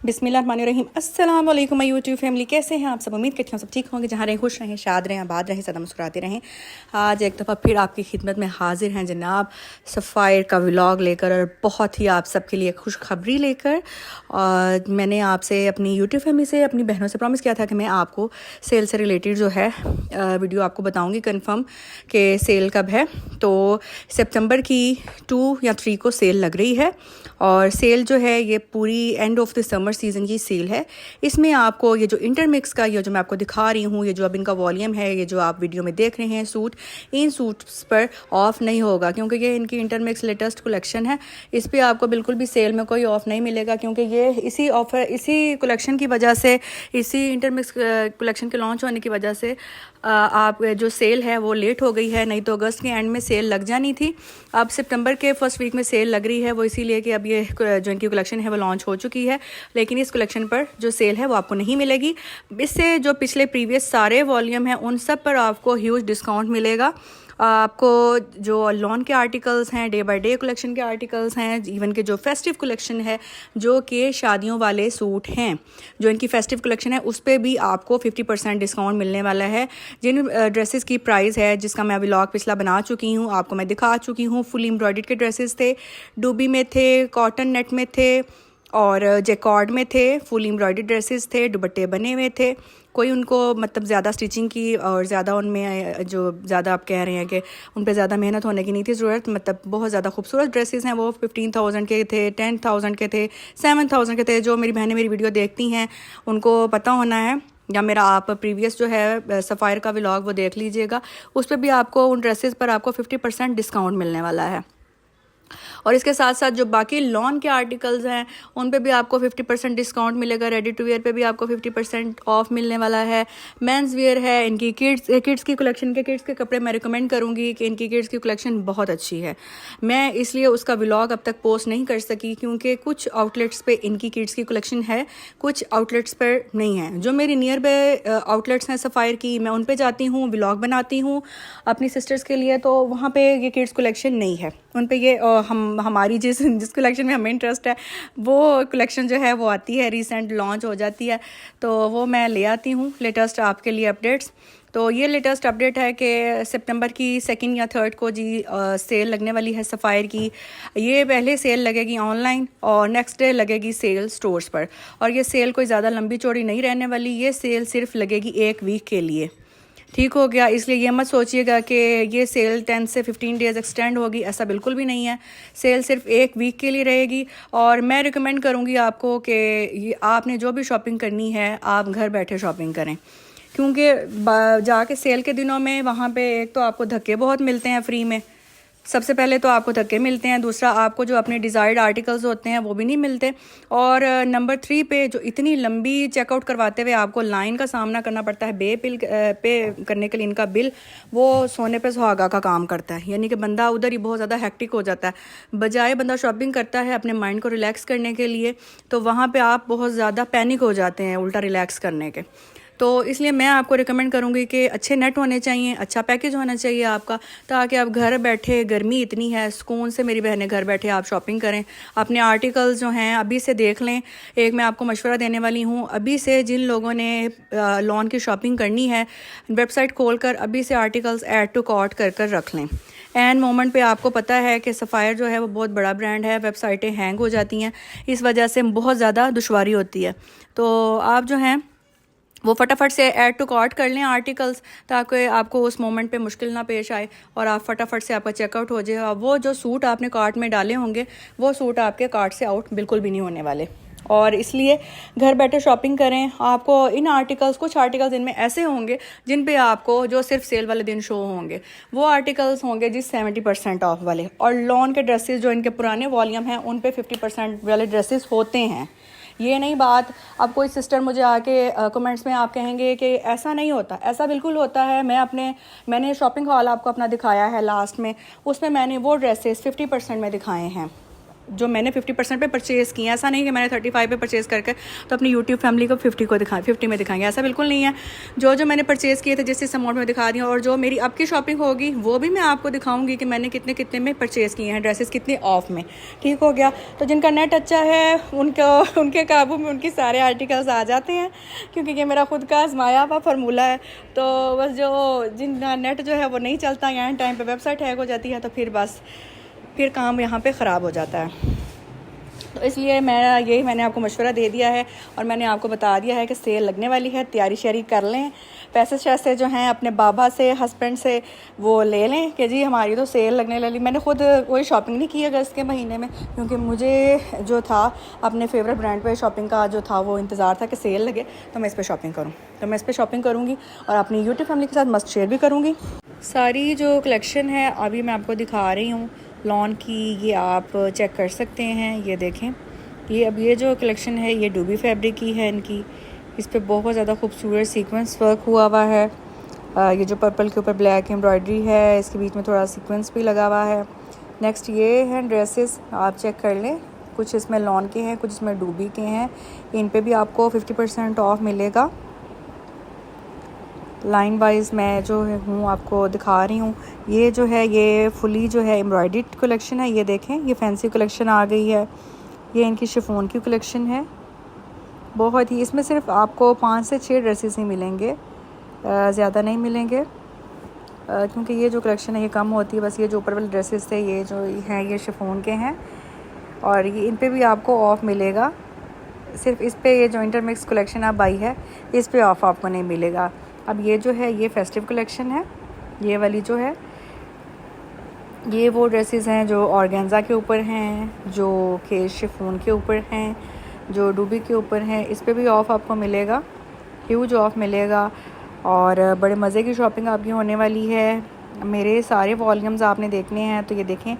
बिस्मिल्लाहिर्रहमानिर्रहीम। अस्सलाम वालेकुम माय यूट्यूब फैमिली, कैसे हैं आप सब? उम्मीद करती हूँ सब ठीक होंगे, जहाँ रहें खुश रहें, शाद रहें, आबाद रहें, सदा मुस्कुराते रहें। आज एक दफ़ा फिर आपकी खिदमत में हाजिर हैं जनाब सफ़ायर का व्लॉग लेकर, और बहुत ही आप सबके लिए खुशखबरी लेकर। और मैंने आपसे अपनी यूट्यूब फैमिली से, अपनी बहनों से प्रॉमिस किया था कि मैं आपको सेल से रिलेटेड जो है वीडियो आपको बताऊँगी कन्फर्म कि सेल कब है। तो सितंबर की 2 या 3 को सेल लग रही है, और सेल जो है ये पूरी end of the summer season की सेल है। इसमें आपको ये जो इंटरमिक्स का, ये जो मैं आपको दिखा रही हूँ, ये जो अब इनका वॉल्यूम है, ये जो आप वीडियो में देख रहे हैं सूट, इन सूट्स पर ऑफ नहीं होगा, क्योंकि ये इनकी इंटरमिक्स लेटेस्ट कलेक्शन है। इस पर आपको बिल्कुल भी सेल में कोई ऑफ नहीं मिलेगा, क्योंकि ये इसी ऑफर, इसी कलेक्शन की वजह से, इसी इंटरमिक्स कलेक्शन के लॉन्च होने की वजह से आप जो सेल है वो लेट हो गई है। नहीं तो अगस्त के एंड में सेल लग जानी थी। अब सितंबर के फर्स्ट वीक में सेल लग रही है, वो इसीलिए कि अब ये जो इनकी कलेक्शन है वो लॉन्च हो चुकी है, लेकिन इस कलेक्शन पर जो सेल है वो आपको नहीं मिलेगी। इससे जो पिछले प्रीवियस सारे वॉल्यूम हैं उन सब पर आपको ह्यूज डिस्काउंट मिलेगा। आपको जो लॉन के आर्टिकल्स हैं, डे बाय डे कलेक्शन के आर्टिकल्स हैं, इवन के जो फेस्टिव कलेक्शन है, जो कि शादियों वाले सूट हैं, जो इनकी फेस्टिव कलेक्शन है उस पर भी आपको 50% डिस्काउंट मिलने वाला है। जिन ड्रेसेस की प्राइस है, जिसका मैं व्लॉग पिछला बना चुकी हूँ, आपको मैं दिखा चुकी हूँ, फुल एम्ब्रॉयडर्ड के ड्रेसेस थे, डूबी में थे, कॉटन नेट में थे, और जैकॉर्ड में थे, फुल एम्ब्रॉयडर्ड ड्रेसेस थे, दुपट्टे बने हुए थे। कोई उनको मतलब ज़्यादा स्टिचिंग की और ज़्यादा उनमें जो ज़्यादा आप कह रहे हैं कि उन पे ज़्यादा मेहनत होने की नहीं थी ज़रूरत। मतलब बहुत ज़्यादा खूबसूरत ड्रेसेस हैं, वो 15,000 के थे, 10,000 के थे, 7,000 के थे। जो मेरी बहनें मेरी वीडियो देखती हैं उनको पता होना है, या मेरा आप प्रीवियस जो है सफ़ायर का व्लॉग वो देख लीजिएगा, उस पर भी आपको उन ड्रेसेस पर आपको 50% डिस्काउंट मिलने वाला है। और इसके साथ साथ जो बाकी लॉन के आर्टिकल्स हैं उन पे भी आपको 50% डिस्काउंट मिलेगा। रेडी टू वेयर पे भी आपको 50% ऑफ मिलने वाला है। मेंस वेयर है, इनकी किड्स की कलेक्शन के किड्स के कपड़े मैं रिकमेंड करूँगी कि इनकी किड्स की कलेक्शन बहुत अच्छी है। मैं इसलिए उसका व्लॉग अब तक पोस्ट नहीं कर सकी, क्योंकि कुछ आउटलेट्स पे इनकी किड्स की कलेक्शन है, कुछ आउटलेट्स पर नहीं है। जो मेरी नियर बाय आउटलेट्स हैं सफ़ायर की, मैं उन पर जाती हूँ, व्लॉग बनाती हूँ अपनी सिस्टर्स के लिए, तो वहाँ पे ये किड्स कलेक्शन नहीं है। उन पे ये हमारी जिस कलेक्शन में हमें इंटरेस्ट है वो कलेक्शन जो है वो आती है, रिसेंट लॉन्च हो जाती है, तो वो मैं ले आती हूँ लेटेस्ट आपके लिए अपडेट्स। तो ये लेटेस्ट अपडेट है कि सितंबर की 2 या 3 को जी सेल लगने वाली है सफ़ायर की। ये पहले सेल लगेगी ऑनलाइन और नेक्स्ट डे लगेगी सेल स्टोर्स पर, और ये सेल कोई ज़्यादा लंबी चौड़ी नहीं रहने वाली। ये सेल सिर्फ लगेगी 1 वीक के लिए, ठीक हो गया। इसलिए ये मत सोचिएगा कि ये सेल 10 से 15 डेज़ एक्सटेंड होगी, ऐसा बिल्कुल भी नहीं है। सेल सिर्फ 1 वीक के लिए रहेगी, और मैं रिकमेंड करूँगी आपको कि आपने जो भी शॉपिंग करनी है आप घर बैठे शॉपिंग करें, क्योंकि जाके सेल के दिनों में वहाँ पे एक तो आपको धक्के बहुत मिलते हैं फ्री में। सबसे पहले तो आपको धक्के मिलते हैं, दूसरा आपको जो अपने डिज़ायर्ड आर्टिकल्स होते हैं वो भी नहीं मिलते, और नंबर 3 पे जो इतनी लंबी चेकआउट करवाते हुए आपको लाइन का सामना करना पड़ता है पे करने के लिए, इनका बिल वो सोने पे सुहागा का काम करता है। यानी कि बंदा उधर ही बहुत ज़्यादा हैक्टिक हो जाता है। बजाय बंदा शॉपिंग करता है अपने माइंड को रिलैक्स करने के लिए, तो वहाँ पर आप बहुत ज़्यादा पैनिक हो जाते हैं उल्टा रिलैक्स करने के। तो इसलिए मैं आपको रिकमेंड करूँगी कि अच्छे नेट होने चाहिए, अच्छा पैकेज होना चाहिए आपका, ताकि आप घर बैठे, गर्मी इतनी है, सुकून से मेरी बहनें घर बैठे आप शॉपिंग करें। अपने आर्टिकल्स जो हैं अभी से देख लें। एक मैं आपको मशवरा देने वाली हूँ, अभी से जिन लोगों ने लॉन की शॉपिंग करनी है, वेबसाइट खोल कर अभी से आर्टिकल्स ऐड टू कार्ट कर कर रख लें। एंड मोमेंट पे आपको पता है कि सफ़ायर जो है वो बहुत बड़ा ब्रांड है, वेबसाइटें हैंग हो जाती हैं, इस वजह से बहुत ज़्यादा दुश्वारी होती है। तो आप जो हैं वो फटाफट से ऐड टू कार्ट कर लें आर्टिकल्स, ताकि आपको उस मोमेंट पे मुश्किल ना पेश आए और आप फटाफट से आपका चेकआउट हो जाए। और वो जो सूट आपने कार्ट में डाले होंगे वो सूट आपके कार्ट से आउट बिल्कुल भी नहीं होने वाले। और इसलिए घर बैठे शॉपिंग करें। आपको इन आर्टिकल्स, कुछ आर्टिकल्स इनमें ऐसे होंगे जिन पे आपको जो सिर्फ सेल वाले दिन शो होंगे, वो आर्टिकल्स होंगे जी 70% ऑफ वाले। और लॉन के ड्रेसेस जो इनके पुराने वॉल्यूम हैं उन पे 50% वाले ड्रेसेस होते हैं। ये नहीं बात, अब कोई सिस्टर मुझे आके कमेंट्स में आप कहेंगे कि ऐसा नहीं होता, ऐसा बिल्कुल होता है। मैंने शॉपिंग हॉल आपको अपना दिखाया है लास्ट में, उसमें मैंने वो ड्रेसेस 50% में दिखाए हैं। जो मैंने 50% पे परचेज़ किया, ऐसा नहीं कि मैंने 35 पे परचेज़ करके तो अपनी यूट्यूब फैमिली को 50 में दिखाएंगे, ऐसा बिल्कुल नहीं है। जो मैंने परचेज़ किए थे जिस अमाउंट में दिखा दी, और जो मेरी अब की शॉपिंग होगी वो भी मैं आपको दिखाऊंगी कि मैंने कितने कितने में परचेज़ किए हैं, ड्रेसेस कितने ऑफ में। ठीक हो गया। तो जिनका नेट अच्छा है उनके काबू में उनके सारे आर्टिकल्स आ जाते हैं, क्योंकि ये मेरा खुद का आजमाया हुआ फार्मूला है। तो बस जिनका नेट जो है वो नहीं चलता, यहाँ टाइम पे वेबसाइट हैक हो जाती है, तो फिर काम यहाँ पे ख़राब हो जाता है। तो इसलिए मैंने आपको मशवरा दे दिया है और मैंने आपको बता दिया है कि सेल लगने वाली है, तैयारी शैयारी कर लें। पैसे जो हैं अपने बाबा से, हस्बैंड से वो ले लें कि जी हमारी तो सेल लगने वाली। मैंने खुद कोई शॉपिंग नहीं की अगस्त के महीने में, क्योंकि मुझे जो था अपने फेवरेट ब्रांड पे शॉपिंग का जो था वो इंतज़ार था कि सेल लगे तो मैं इस पर शॉपिंग करूँ। तो मैं इस पर शॉपिंग करूँगी और अपनी यूट्यूब फैमिली के साथ मस्त शेयर भी करूँगी। सारी जो कलेक्शन है अभी मैं आपको दिखा रही हूँ लॉन की, ये आप चेक कर सकते हैं। ये देखें, ये जो कलेक्शन है ये डूबी फैब्रिक की है इनकी। इस पे बहुत ज़्यादा खूबसूरत सीक्वेंस वर्क हुआ हुआ है। ये जो पर्पल के ऊपर ब्लैक एम्ब्रॉयडरी है, इसके बीच में थोड़ा सीक्वेंस भी लगा हुआ है। नेक्स्ट ये हैं ड्रेसेस, आप चेक कर लें। कुछ इसमें लॉन के हैं, कुछ इसमें डूबी के हैं। इन पे भी आपको 50% ऑफ मिलेगा। लाइन वाइज मैं जो हूँ आपको दिखा रही हूँ। ये जो है ये फुली जो है एम्ब्रॉयडर्ड कलेक्शन है। ये देखें, ये फैंसी कलेक्शन आ गई है। ये इनकी शिफॉन की कलेक्शन है। बहुत ही, इसमें सिर्फ आपको 5 से 6 ड्रेसेस ही मिलेंगे, ज़्यादा नहीं मिलेंगे, क्योंकि ये जो कलेक्शन है ये कम होती है। बस ये जो ऊपर वाले ड्रेसेस थे ये जो हैं ये शिफॉन के हैं, और ये इन पे भी आपको ऑफ़ मिलेगा। सिर्फ इस पे ये जो इंटरमिक्स कलेक्शन अब आई है इस पे ऑफ़ आपको नहीं मिलेगा। अब ये जो है ये फेस्टिव कलेक्शन है। ये वाली जो है ये वो ड्रेसेस हैं जो ऑर्गेन्जा के ऊपर हैं, जो कि शिफॉन के ऊपर हैं, जो डूबी के ऊपर हैं। इस पे भी ऑफ़ आपको मिलेगा, ह्यूज ऑफ़ मिलेगा, और बड़े मज़े की शॉपिंग आपकी होने वाली है। मेरे सारे वॉल्यूम्स आपने देखने हैं तो ये देखें,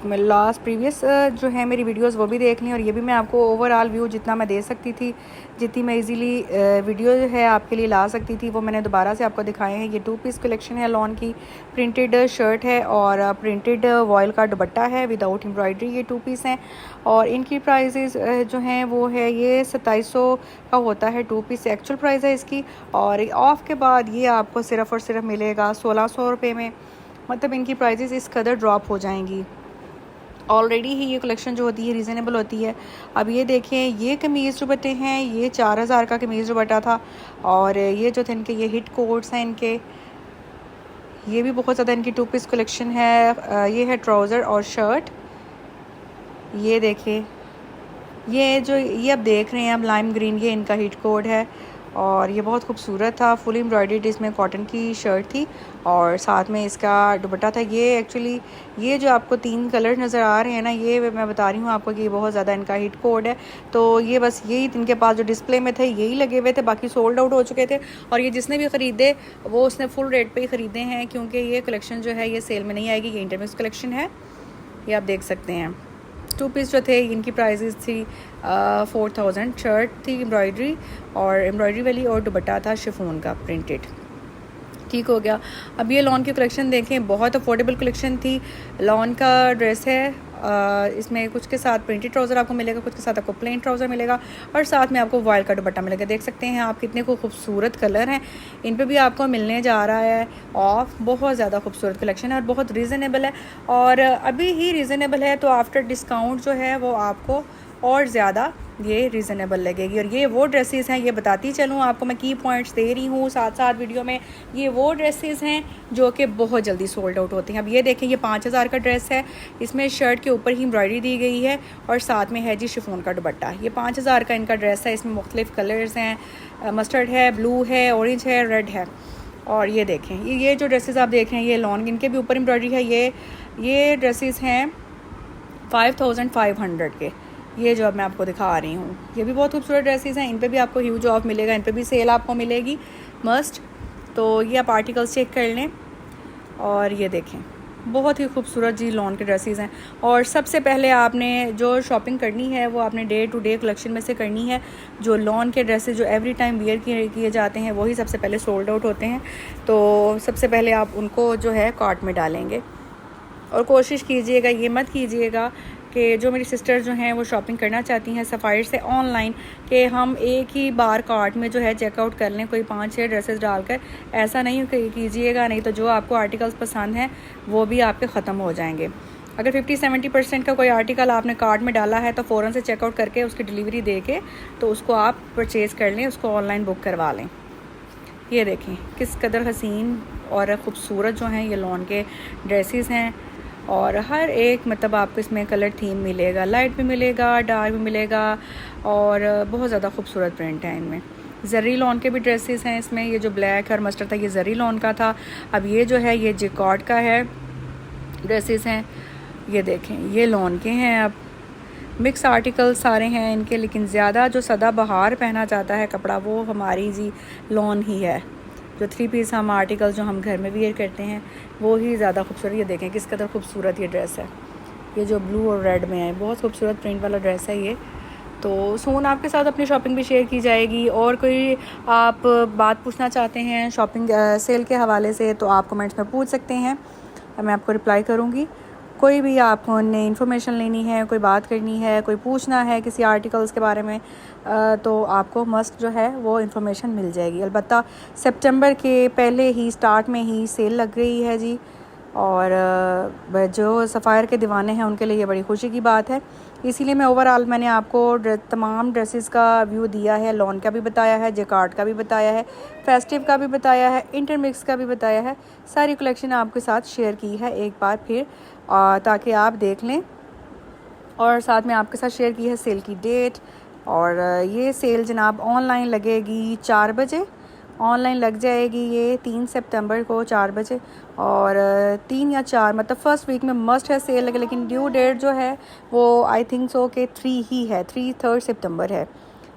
लास्ट प्रीवियस जो है मेरी वीडियोस वो भी देख लें। और ये भी मैं आपको ओवरऑल व्यू जितना मैं दे सकती थी, जितनी मैं इजीली वीडियो जो है आपके लिए ला सकती थी, वो मैंने दोबारा से आपको दिखाए हैं। ये 2 पीस कलेक्शन है लॉन की, प्रिंटेड शर्ट है और प्रिंटेड वॉयल का दुपट्टा है विदाउट एम्ब्रॉयडरी। ये 2 पीस हैं और इनकी प्राइसेस जो हैं वो है ये 2700 का होता है 2 पीस, एक्चुअल प्राइस है इसकी। और ऑफ़ के बाद ये आपको सिर्फ़ और सिर्फ मिलेगा 1600 रुपये में। मतलब इनकी प्राइसेस इस कदर ड्रॉप हो जाएंगी। ऑलरेडी ही ये कलेक्शन जो होती है रीज़नेबल होती है। अब ये देखें, ये कमीज़ दुपट्टे हैं, ये 4000 का कमीज़ दुपट्टा था। और ये जो थे इनके ये हिट कोट्स हैं इनके, ये भी बहुत ज़्यादा इनकी 2 पीस कलेक्शन है। ये है ट्राउज़र और शर्ट। ये देखें, ये अब देख रहे हैं अब लाइम ग्रीन, ये इनका हिट कोड है और ये बहुत खूबसूरत था। फुल एम्ब्रॉयडर्ड इसमें कॉटन की शर्ट थी और साथ में इसका दुपट्टा था। ये एक्चुअली ये जो आपको 3 कलर नज़र आ रहे हैं ना, ये मैं बता रही हूँ आपको कि ये बहुत ज़्यादा इनका हिट कोड है। तो ये बस यही इनके पास जो डिस्प्ले में थे यही लगे हुए थे, बाकी सोल्ड आउट हो चुके थे। और ये जिसने भी ख़रीदे वो उसने फुल रेट पर ही ख़रीदे हैं, क्योंकि ये कलेक्शन जो है ये सेल में नहीं आएगी। ये इंटरमिक्स कलेक्शन है, ये आप देख सकते हैं। 2 पीस जो थे इनकी प्राइसेस थी 4000। शर्ट थी एम्ब्रॉयडरी और एम्ब्रॉयडरी वाली, और दुपट्टा था शिफॉन का प्रिंटेड। ठीक हो गया। अब ये लॉन की कलेक्शन देखें, बहुत अफोर्डेबल कलेक्शन थी। लॉन का ड्रेस है, इसमें कुछ के साथ प्रिंटेड ट्राउज़र आपको मिलेगा, कुछ के साथ आपको प्लेन ट्राउज़र मिलेगा और साथ में आपको वॉयल का दुपट्टा मिलेगा। देख सकते हैं आप कितने को खूबसूरत कलर हैं। इन पे भी आपको मिलने जा रहा है ऑफ। बहुत ज़्यादा खूबसूरत कलेक्शन है और बहुत रीज़नेबल है, और अभी ही रीज़नेबल है। तो आफ्टर डिस्काउंट जो है वो आपको और ज़्यादा ये रीज़नेबल लगेगी। और ये वो ड्रेसेस हैं, ये बताती चलूँ आपको, मैं की पॉइंट्स दे रही हूँ साथ साथ वीडियो में। ये वो ड्रेसेस हैं जो कि बहुत जल्दी सोल्ड आउट होते हैं। अब ये देखें, ये 5000 का ड्रेस है, इसमें शर्ट के ऊपर ही एम्ब्रॉयडरी दी गई है और साथ में है जी शिफॉन का दुपट्टा। ये 5000 का इनका ड्रेस है। इसमें मुख्तलिफ कलर्स हैं, मस्टर्ड है, ब्लू है, ऑरेंज है, रेड है। और ये देखें, ये जो ड्रेसेस आप देख रहे हैं ये लॉन, इनके भी ऊपर एम्ब्रॉयडरी है। ये ड्रेसेस हैं 5500 के, ये जो अब मैं आपको दिखा रही हूँ। ये भी बहुत खूबसूरत ड्रेसेस हैं, इन पे भी आपको ह्यूज ऑफ मिलेगा, इन पे भी सेल आपको मिलेगी मस्ट। तो ये आप आर्टिकल्स चेक कर लें। और ये देखें, बहुत ही खूबसूरत जी लॉन के ड्रेसेस हैं। और सबसे पहले आपने जो शॉपिंग करनी है वो आपने डे टू डे कलेक्शन में से करनी है। जो लॉन के ड्रेसेस जो एवरी टाइम वियर किए जाते हैं वही सबसे पहले सोल्ड आउट होते हैं। तो सबसे पहले आप उनको जो है कार्ट में डालेंगे। और कोशिश कीजिएगा, ये मत कीजिएगा कि जो मेरी सिस्टर जो हैं वो शॉपिंग करना चाहती हैं सफ़ायर से ऑनलाइन, कि हम एक ही बार कार्ट में जो है चेकआउट कर लें कोई 5-6 ड्रेसेस डालकर, ऐसा नहीं कीजिएगा, नहीं तो जो आपको आर्टिकल्स पसंद हैं वो भी आपके ख़त्म हो जाएंगे। अगर 50-70% का कोई आर्टिकल आपने कार्ट में डाला है तो फ़ौरन से चेकआउट करके उसकी डिलीवरी दे के तो उसको आप परचेज़ कर लें, उसको ऑनलाइन बुक करवा लें। ये देखें किस कदर हसीन और ख़ूबसूरत जो हैं ये लॉन के ड्रेसेस हैं, और हर एक मतलब आपको इसमें कलर थीम मिलेगा, लाइट भी मिलेगा, डार्क भी मिलेगा, और बहुत ज़्यादा खूबसूरत प्रिंट है इनमें। ज़री लॉन के भी ड्रेसेस हैं इसमें, ये जो ब्लैक और मस्टर्ड था ये ज़री लॉन का था, अब ये जो है ये जिकॉर्ड का है ड्रेसेस हैं। ये देखें ये लॉन के हैं, अब मिक्स आर्टिकल सारे हैं इनके, लेकिन ज़्यादा जो सदाबहार पहना जाता है कपड़ा वो हमारी जी लॉन ही है। जो 3 पीस हम आर्टिकल जो हम घर में वियर करते हैं वो ही ज़्यादा खूबसूरत। ये देखें किस कदर खूबसूरत ये ड्रेस है, ये जो ब्लू और रेड में है, बहुत खूबसूरत प्रिंट वाला ड्रेस है ये। तो सून आपके साथ अपनी शॉपिंग भी शेयर की जाएगी, और कोई आप बात पूछना चाहते हैं शॉपिंग सेल के हवाले से तो आप कमेंट्स में पूछ सकते हैं, मैं आपको रिप्लाई करूँगी। कोई भी आपने इन्फॉर्मेशन लेनी है, कोई बात करनी है, कोई पूछना है किसी आर्टिकल्स के बारे में, तो आपको मस्ट जो है वो इन्फॉर्मेशन मिल जाएगी। अलबत्ता सितंबर के पहले ही स्टार्ट में ही सेल लग गई है जी, और जो सफ़ायर के दीवाने हैं उनके लिए ये बड़ी खुशी की बात है। इसीलिए मैं ओवरऑल मैंने आपको तमाम ड्रेसेस का व्यू दिया है, लॉन का भी बताया है, जेकार्ड का भी बताया है, फेस्टिव का भी बताया है, इंटरमिक्स का भी बताया है, सारी कलेक्शन आपके साथ शेयर की है एक बार फिर, ताकि आप देख लें। और साथ में आपके साथ शेयर की है सेल की डेट, और ये सेल जनाब ऑनलाइन लगेगी 4 बजे, ऑनलाइन लग जाएगी ये 3 सितंबर को 4 बजे, और 3 या 4 मतलब फर्स्ट वीक में मस्ट है सेल लगे, लेकिन ड्यू डेट जो है वो आई थिंक सो कि 3 ही है, 3 सितंबर है।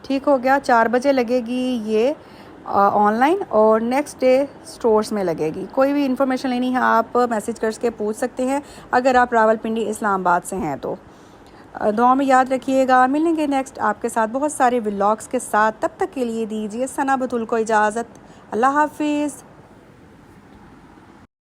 ठीक हो गया, 4 बजे लगेगी ये ऑनलाइन, और नेक्स्ट डे स्टोर्स में लगेगी। कोई भी इन्फॉर्मेशन लेनी है आप मैसेज करके पूछ सकते हैं अगर आप रावलपिंडी इस्लामाबाद से हैं तो। दुआ में याद रखिएगा, मिलेंगे नेक्स्ट आपके साथ बहुत सारे व्लॉग्स के साथ, तब तक के लिए दीजिए सना बतुल को इजाज़त। अल्लाह हाफिज़।